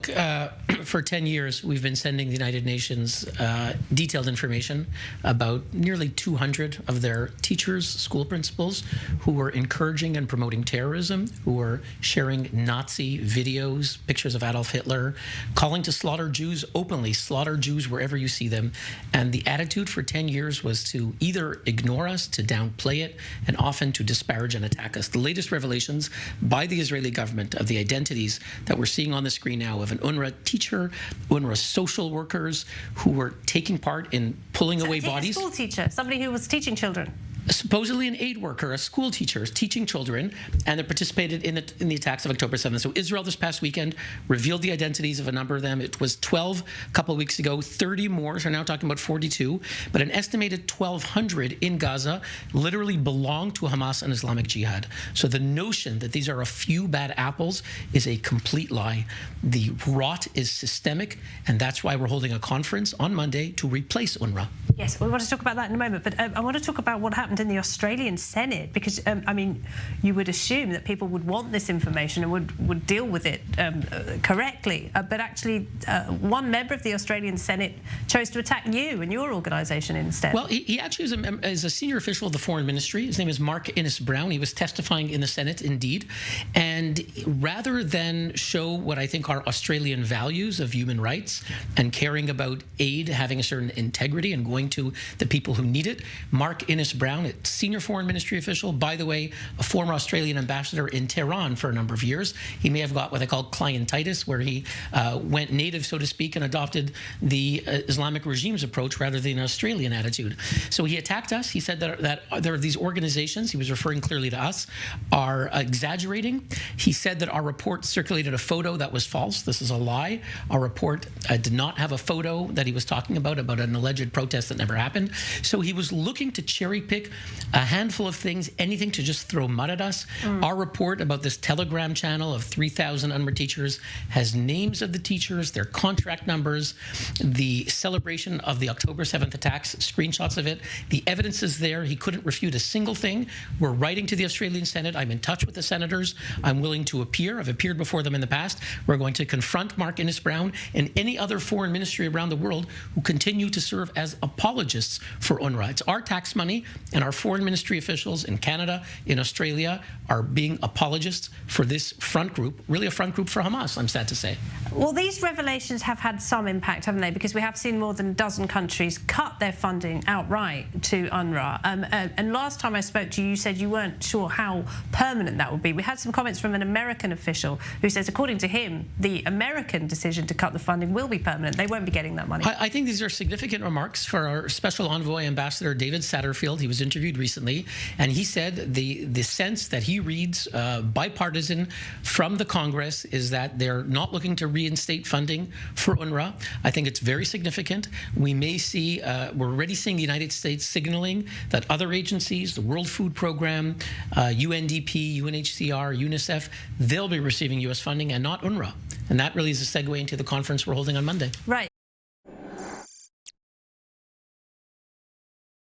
For 10 years, we've been sending the United Nations detailed information about nearly 200 of their teachers, school principals, who were encouraging and promoting terrorism, who were sharing Nazi videos, pictures of Adolf Hitler, calling to slaughter Jews openly, slaughter Jews wherever you see them. And the attitude for 10 years was to either ignore us, to downplay it, and often to disparage and attack us. The latest revelations by the Israeli government of the identities that we're seeing on the screen now of an UNRWA teacher, UNRWA social workers who were taking part in pulling away bodies. A school teacher, somebody who was teaching children. Supposedly an aid worker, a school teacher, teaching children, and they participated in the attacks of October 7th. So Israel this past weekend revealed the identities of a number of them. It was 12 a couple of weeks ago, 30 more, so now talking about 42. But an estimated 1,200 in Gaza literally belong to Hamas and Islamic Jihad. So the notion that these are a few bad apples is a complete lie. The rot is systemic, and that's why we're holding a conference on Monday to replace UNRWA. Yes, we want to talk about that in a moment, but I want to talk about what happened in the Australian Senate, because, I mean, you would assume that people would want this information and would deal with it correctly, but actually one member of the Australian Senate chose to attack you and your organisation instead. Well, he actually is a senior official of the Foreign Ministry. His name is Mark Innes-Brown. He was testifying in the Senate, indeed, and rather than show what I think are Australian values of human rights and caring about aid having a certain integrity and going to the people who need it, Mark Innes-Brown, a senior foreign ministry official, by the way, a former Australian ambassador in Tehran for a number of years. He may have got what they call clientitis, where he went native, so to speak, and adopted the Islamic regime's approach rather than an Australian attitude. So he attacked us. He said that there are these organizations, he was referring clearly to us, are exaggerating. He said that our report circulated a photo that was false. This is a lie. Our report did not have a photo that he was talking about an alleged protest that never happened. So he was looking to cherry pick a handful of things, anything to just throw mud at us. Our report about this Telegram channel of 3,000 UNRWA teachers has names of the teachers, their contract numbers, the celebration of the October 7th attacks, screenshots of it. The evidence is there. He couldn't refute a single thing. We're writing to the Australian Senate. I'm in touch with the senators. I'm willing to appear. I've appeared before them in the past. We're going to confront Mark Innes-Brown and any other foreign ministry around the world who continue to serve as apologists for UNRWA. It's our tax money, and our foreign ministry officials in Canada, in Australia, are being apologists for this front group, really a front group for Hamas, I'm sad to say. Well, these revelations have had some impact, haven't they? Because we have seen more than a dozen countries cut their funding outright to UNRWA. And last time I spoke to you, you said you weren't sure how permanent that would be. We had some comments from an American official who says, according to him, the American decision to cut the funding will be permanent. They won't be getting that money. I think these are significant remarks for our special envoy Ambassador David Satterfield. He was interviewed recently, and he said the sense that he reads bipartisan from the Congress is that they're not looking to reinstate funding for UNRWA. I think it's very significant. We may see, we're already seeing the United States signaling that other agencies, the World Food Program, UNDP, UNHCR, UNICEF, they'll be receiving U.S. funding and not UNRWA. And that really is a segue into the conference we're holding on Monday. Right.